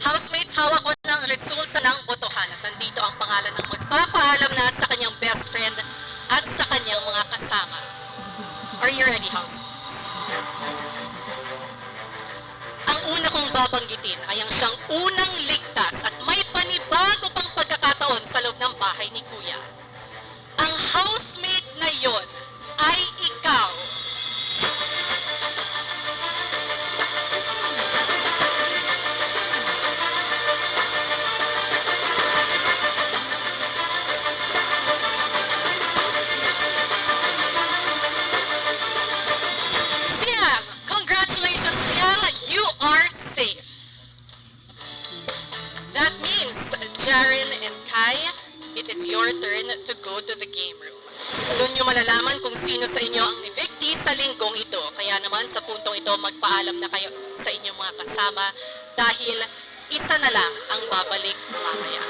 Housemates, hawak ko ng resulta ng botohan at nandito ang pangalan ng magpapaalam na sa kanyang best friend at sa kanyang mga kasama. Are you ready, housemates? Ang una kong babanggitin ay ang siyang unang ligtas at may panibago pang pagkakataon sa loob ng bahay ni Kuya. Ang housemate na yon ay ikaw. Siang! Congratulations, Siang! You are safe. That means, Jaren and Kai, it is your turn to go to the game room. Doon nyo malalaman kung sino sa inyo ang evictee sa linggong ito. Kaya naman sa puntong ito, magpaalam na kayo sa inyong mga kasama dahil isa na lang ang babalik mamaya.